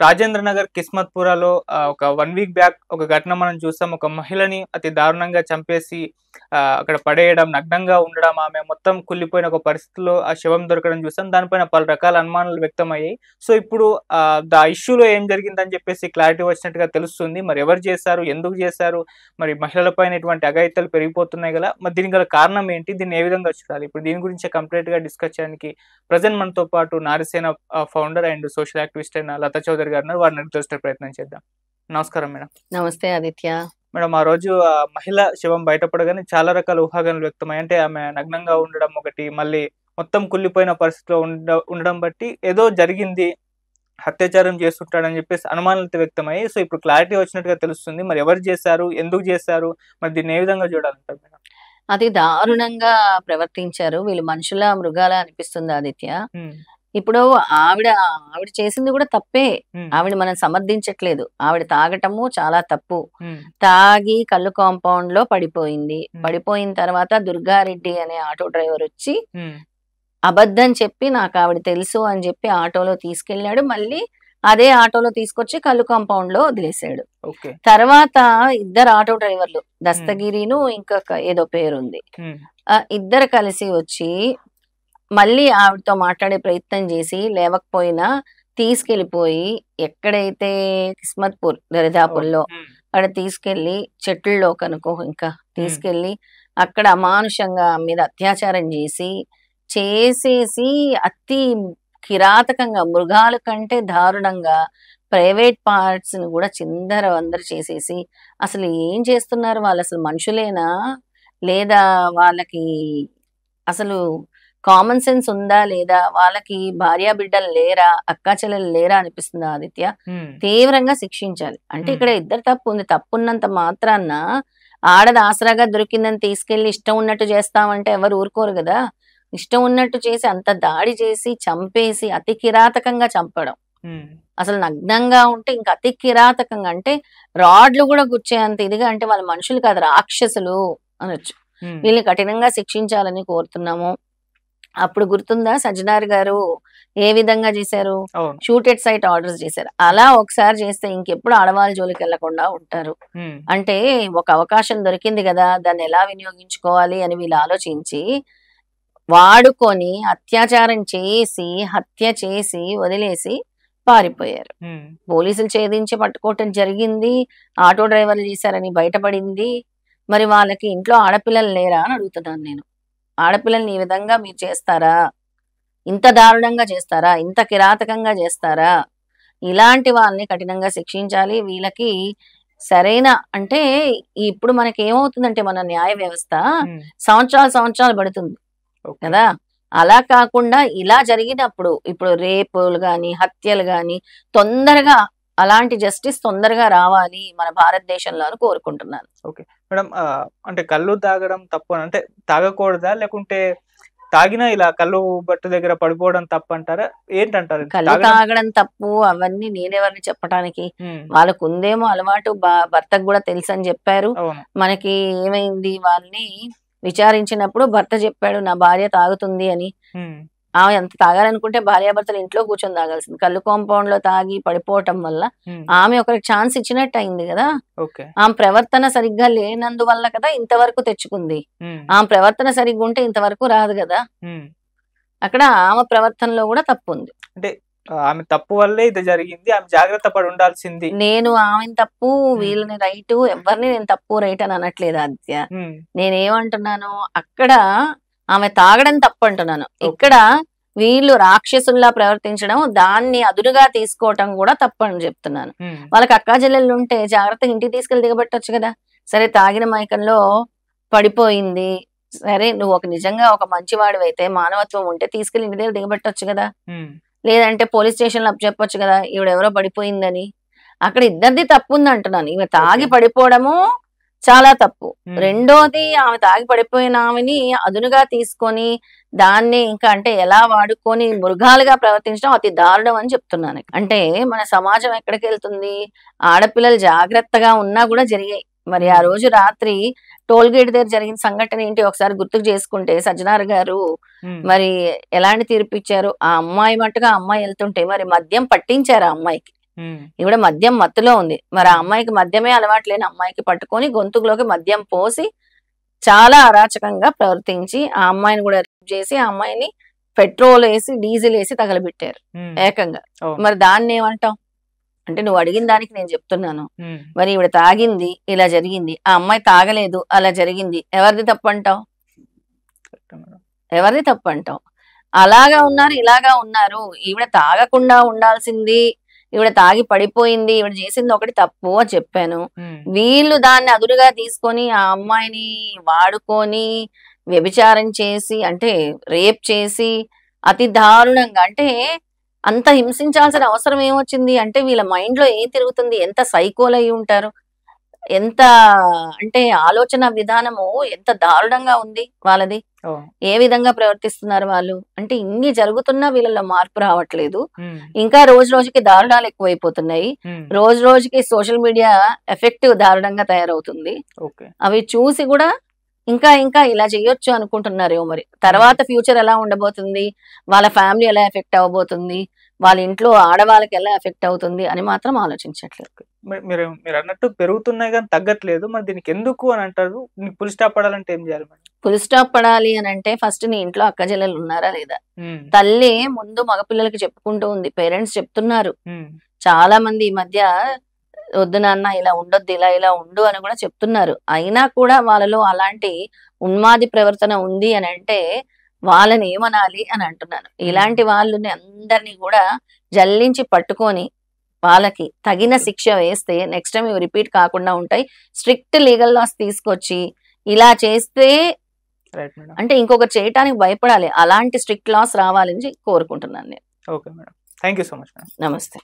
రాజేంద్ర నగర్ కిస్మత్పురాలో ఒక 1 week back ఒక ఘటన మనం చూసాం. ఒక మహిళని అతి దారుణంగా చంపేసి అక్కడ పడేయడం, నగ్నంగా ఉండడం, ఆమె మొత్తం కుళ్ళిపోయిన ఒక పరిస్థితిలో ఆ శవం దొరకడం చూసాం. దానిపైన పలు రకాల అనుమానాలు వ్యక్తమయ్యాయి. సో, ఇప్పుడు ఇష్యూలో ఏం జరిగిందని చెప్పేసి క్లారిటీ వచ్చినట్టుగా తెలుస్తుంది. మరి ఎవరు చేశారు? ఎందుకు చేశారు? మరి మహిళలపైన ఇటువంటి అఘాయిత్యాలు పెరిగిపోతున్నాయి గదా! మరి దీనికి గల కారణం ఏంటి? దీన్ని ఏ విధంగా చూడాలి? ఇప్పుడు దీని గురించే కంప్లీట్‌గా డిస్కస్ చేయడానికి ప్రెజెంట్ మనతో పాటు నారిసేన ఫౌండర్ అండ్ సోషల్ యాక్టివిస్ట్ అయిన లతా చౌదరి గారు ఉన్నారు. వారిని అడిగి తెలుసుకునే ప్రయత్నం చేద్దాం. నమస్కారం మేడం. నమస్తే ఆదిత్య. మేడం, ఆ రోజు మహిళ శవం బయటపడగానే చాలా రకాల ఊహాగానాలు వ్యక్తమయ్యాయి. అంటే ఆమె నగ్నంగా ఉండడం ఒకటి, మళ్ళీ మొత్తం కుళ్ళిపోయిన పరిస్థితిలో ఉండడం బట్టి ఏదో జరిగింది, అత్యాచారం చేస్తుంటాడని చెప్పేసి అనుమానాలతో వ్యక్తమయ్యాయి. సో, ఇప్పుడు క్లారిటీ వచ్చినట్టుగా తెలుస్తుంది. మరి ఎవరు చేశారు? ఎందుకు చేశారు? మరి దీన్ని ఏ విధంగా చూడాలంటారు మేడం? అతి దారుణంగా ప్రవర్తించారు. వీళ్ళు మనుషులా, మృగాలా అనిపిస్తుంది ఆదిత్య. హ్మ్. ఇప్పుడు ఆవిడ ఆవిడ చేసింది కూడా తప్పే. హ్మ్. ఆవిడ మనం సమర్థించట్లేదు. ఆవిడ తాగటము చాలా తప్పు. హ్మ్. తాగి కళ్ళు కాంపౌండ్ లో పడిపోయింది. హ్మ్. పడిపోయిన తర్వాత దుర్గారెడ్డి అనే ఆటో డ్రైవర్ వచ్చి హ్మ్. అబద్ధం చెప్పి నాకు ఆవిడ తెలుసు అని చెప్పి ఆటోలో తీసుకెళ్ళాడు. మళ్ళీ అదే ఆటోలో తీసుకొచ్చి కళ్ళు కాంపౌండ్ లో వదిలేశాడు. ఓకే. తర్వాత ఇద్దరు ఆటో డ్రైవర్లు, దస్తగిరిను ఇంకొక ఏదో పేరుంది, హ్మ్. ఇద్దరు కలిసి వచ్చి మళ్ళీ ఆవిడతో మాట్లాడే ప్రయత్నం చేసి లేవకపోయినా తీసుకెళ్లిపోయి ఎక్కడైతే కిస్మత్పూర్ దరిదాపుల్లో హ్మ్. అక్కడ తీసుకెళ్లి చెట్లలో కనుకో ఇంకా తీసుకెళ్లి అక్కడ అమానుషంగా ఆమె మీద అత్యాచారం చేసేసి అతి కిరాతకంగా మృగాల కంటే దారుణంగా ప్రైవేట్ పార్ట్స్ ని కూడా చిందరవందర చేసేసి అసలు ఏం చేస్తున్నారు వాళ్ళు? అసలు మనుషులేనా? లేదా వాళ్ళకి అసలు కామన్ సెన్స్ ఉందా లేదా? వాళ్ళకి భార్యా బిడ్డలు లేరా? అక్కా చెల్లెలు లేరా అనిపిస్తుంది ఆదిత్య. హ్మ్. తీవ్రంగా శిక్షించాలి. అంటే హ్మ్. ఇక్కడ ఇద్దరు తప్పు ఉంది. తప్పున్నంత మాత్రాన ఆడది ఆసరాగా దొరికిందని తీసుకెళ్లి ఇష్టం ఉన్నట్టు చేస్తామంటే ఎవరు ఊరుకోరు కదా. ఇష్టం ఉన్నట్టు చేసి అంత దాడి చేసి చంపేసి అతి కిరాతకంగా చంపడం. హ్మ్. అసలు నగ్నంగా ఉంటే ఇంకా అతి కిరాతకంగా, అంటే రాడ్లు కూడా గుచ్చేంత ఇదిగా, అంటే వాళ్ళ మనుషులు కాదు రాక్షసులు అనొచ్చు. హ్మ్. వీళ్ళని కఠినంగా శిక్షించాలని కోరుతున్నాము. అప్పుడు గుర్తుందా సజ్జనార్ గారు ఏ విధంగా చేశారు? అవును. షూట్ ఎట్ సైట్ ఆర్డర్స్ చేశారు. అలా ఒకసారి చేస్తే ఇంకెప్పుడు ఆడవాళ్ళ జోలికి వెళ్లకుండా ఉంటారు. హ్మ్. అంటే ఒక అవకాశం దొరికింది కదా, దాన్ని ఎలా వినియోగించుకోవాలి అని వీళ్ళు ఆలోచించి వాడుకొని అత్యాచారం చేసి హత్య చేసి వదిలేసి పారిపోయారు. హ్మ్. పోలీసులు ఛేదించి పట్టుకోవటం జరిగింది. ఆటో డ్రైవర్లు చేశారని బయటపడింది. మరి వాళ్ళకి ఇంట్లో ఆడపిల్లలు లేరా అని అడుగుతున్నాను నేను. ఆడపిల్లల్ని ఈ విధంగా మీరు చేస్తారా? ఇంత దారుణంగా చేస్తారా? ఇంత కిరాతకంగా చేస్తారా? ఇలాంటి వాళ్ళని కఠినంగా శిక్షించాలి. వీళ్ళకి సరైన, అంటే ఇప్పుడు మనకి ఏమవుతుందంటే మన న్యాయ వ్యవస్థ హ్మ్. సంవత్సరాలు పడుతుంది ఓకే. కదా. అలా కాకుండా ఇలా జరిగినప్పుడు ఇప్పుడు రేపులు గాని హత్యలు గాని తొందరగా అలాంటి జస్టిస్ తొందరగా రావాలి మన భారతదేశంలో అని కోరుకుంటున్నాను. ఓకే. మేడం, అంటే కల్లు తాగడం తప్పు అంటే తాగకూడదా? లేకుంటే తాగినా ఇలా కల్లు బట్టు దగ్గర పడిపోవడం తప్పంటారా? ఏంటంటారు? కళ్ళు తాగడం. తాగడం తప్పు అవన్నీ నేనెవరిని చెప్పటానికి? హ్మ్. వాళ్ళకుందేమో అలవాటు, భర్తకు కూడా తెలుసని చెప్పారు. అవును. మనకి ఏమైంది, వాళ్ళని విచారించినప్పుడు భర్త చెప్పాడు నా భార్య తాగుతుంది అని. హ్మ్. ఆమె ఎంత తాగాలనుకుంటే భార్యాభర్తలు ఇంట్లో కూర్చొని తాగాల్సింది. కళ్ళు కాంపౌండ్ లో తాగి పడిపోవటం వల్ల హ్మ్. ఆమె ఒకరికి ఛాన్స్ ఇచ్చినట్టు అయింది కదా. ఓకే. ఆమె ప్రవర్తన సరిగ్గా లేనందువల్ల కదా ఇంతవరకు తెచ్చుకుంది. హ్మ్. ఆమె ప్రవర్తన సరిగ్గా ఉంటే ఇంతవరకు రాదు కదా. హ్మ్. అక్కడ ఆమె ప్రవర్తనలో కూడా తప్పు ఉంది. అంటే ఆమె తప్పు వల్లే ఇది జరిగింది. ఆమె జాగ్రత్త పడి ఉండాల్సింది. నేను ఆమెను తప్పు, హ్మ్. వీళ్ళని రైటు, ఎవరిని నేను తప్పు రైట్ అని అనట్లేదు ఆదిత్య. హ్మ్. నేనేమంటున్నాను, అక్కడ ఆమె తాగడం తప్పు అంటున్నాను. ఓకే. ఇక్కడ వీళ్ళు రాక్షసుల్లా ప్రవర్తించడం, దాన్ని అదునుగా తీసుకోవటం కూడా తప్పని చెప్తున్నాను. హ్మ్. వాళ్ళకి అక్కా చెల్లెళ్ళు ఉంటే జాగ్రత్తగా ఇంటికి తీసుకెళ్ళి దిగబెట్టొచ్చు కదా. సరే తాగిన మైకంలో పడిపోయింది, సరే నువ్వు ఒక నిజంగా ఒక మంచివాడివైతే మానవత్వం ఉంటే తీసుకెళ్ళి ఇంటి దగ్గర దిగబెట్టొచ్చు కదా. హ్మ్. లేదంటే పోలీస్ స్టేషన్‌లో అప్పచెప్పొచ్చు కదా, ఈవిడెవరో పడిపోయిందని. అక్కడ ఇద్దరిది తప్పుంది అంటున్నాను. ఈమె తాగి ఓకే. పడిపోవడము చాలా తప్పు. హ్మ్. రెండోది, ఆమె తాగి పడిపోయిన ఆమెని అదునుగా తీసుకొని దాన్ని ఇంకా అంటే ఎలా వాడుకొని మృగాలుగా ప్రవర్తించడం అతి దారుణం అని చెప్తున్నాను. అంటే మన సమాజం ఎక్కడికెళ్తుంది? ఆడపిల్లలు జాగ్రత్తగా ఉన్నా కూడా జరిగాయి. మరి ఆ హ్మ్. రోజు రాత్రి టోల్ గేట్ దగ్గర జరిగిన సంఘటన ఏంటి ఒకసారి గుర్తుకు చేసుకుంటే సజ్జనార్ గారు హ్మ్. మరి ఎలాంటి తీర్పిచ్చారు? ఆ అమ్మాయి మట్టుగా ఆ అమ్మాయి వెళ్తుంటే మరి మద్యం పట్టించారు ఆ అమ్మాయికి. ఈవిడ మద్యం మత్తులో ఉంది. మరి ఆ అమ్మాయికి మద్యమే అలవాటు లేని అమ్మాయికి పట్టుకొని గొంతుకులోకి మద్యం పోసి చాలా అరాచకంగా ప్రవర్తించి ఆ అమ్మాయిని కూడా రేప్ చేసి ఆ అమ్మాయిని పెట్రోల్ వేసి డీజిల్ వేసి తగలబెట్టారు ఏకంగా. మరి దాన్ని ఏమంటావు? అంటే నువ్వు అడిగిన దానికి నేను చెప్తున్నాను. మరి ఈవిడ తాగింది, ఇలా జరిగింది. ఆ అమ్మాయి తాగలేదు, అలా జరిగింది. ఎవరిది తప్పు అంటావు? ఎవరిది తప్పు అంటావు? అలాగా ఉన్నారు, ఇలాగా ఉన్నారు. ఈవిడ తాగకుండా ఉండాల్సింది, ఈవిడ తాగి పడిపోయింది, ఈవిడ చేసింది ఒకటి తప్పు అని చెప్పాను. వీళ్ళు దాన్ని అదురుగా తీసుకొని ఆ అమ్మాయిని వాడుకొని వ్యభిచారం చేసి, అంటే రేప్ చేసి అతి దారుణంగా, అంటే అంత హింసించాల్సిన అవసరం ఏమొచ్చింది? అంటే వీళ్ళ మైండ్ లో ఏం తిరుగుతుంది? ఎంత సైకోలు అయి ఉంటారు? ఎంత అంటే ఆలోచన విధానము ఎంత దారుణంగా ఉంది వాళ్ళది. ఏ విధంగా ప్రవర్తిస్తున్నారు వాళ్ళు? అంటే ఇన్ని జరుగుతున్నా వీళ్ళలో మార్పు రావట్లేదు. ఇంకా రోజు రోజుకి దారుణాలు ఎక్కువైపోతున్నాయి. రోజు రోజుకి సోషల్ మీడియా ఎఫెక్టివ్ దారుణంగా తయారవుతుంది. అవి చూసి కూడా ఇంకా ఇంకా ఇలా చేయొచ్చు అనుకుంటున్నారేమో. మరి తర్వాత ఫ్యూచర్ ఎలా ఉండబోతుంది, వాళ్ళ ఫ్యామిలీ ఎలా ఎఫెక్ట్ అవ్వబోతుంది, వాళ్ళ ఇంట్లో ఆడవాళ్ళకి ఎలా ఎఫెక్ట్ అవుతుంది అని మాత్రం ఆలోచించట్లేదు. మీరు మీరు అన్నట్టు పెరుగుతున్నాయి కానీ తగ్గట్లేదు. మరి దీనికి ఎందుకు అని అంటారు? ఫుల్ స్టాప్ పడాలంటే ఏం చేయాలి? ఫుల్ స్టాప్ పడాలి అని అంటే ఫస్ట్ నీ ఇంట్లో అక్క చెల్లెలు ఉన్నారా లేదా? తల్లి ముందు మగపిల్లలకి చెప్పుకుంటూ ఉంది, పేరెంట్స్ చెప్తున్నారు. చాలా మంది ఈ మధ్య వద్దు నాన్న ఇలా ఉండొద్దు, ఇలా ఇలా ఉండు అని కూడా చెప్తున్నారు. అయినా కూడా వాళ్ళలో అలాంటి ఉన్మాది ప్రవర్తన ఉంది అని అంటే వాళ్ళని ఏమనాలి అని అంటున్నాను. ఇలాంటి వాళ్ళని అందరినీ కూడా జల్లించి పట్టుకొని వాళ్ళకి తగిన శిక్ష వేస్తే నెక్స్ట్ టైం ఇవి రిపీట్ కాకుండా ఉంటాయి. స్ట్రిక్ట్ లీగల్ లాస్ తీసుకొచ్చి ఇలా చేస్తే అంటే ఇంకొకటి చేయటానికి భయపడాలి. అలాంటి స్ట్రిక్ట్ లాస్ రావాలని కోరుకుంటున్నాను నేను. Okay madam, thank you so much. నమస్తే.